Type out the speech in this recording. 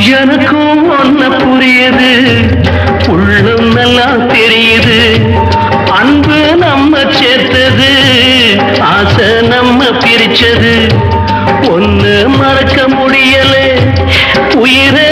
எனக்கும் ஒன்ன புரியுது, உள்ளம் நல்லா தெரியுது. அன்பு நம்ம சேர்த்தது, ஆசை நம்ம பிரிச்சது. ஒன்னு மறக்க முடியல, உயிரை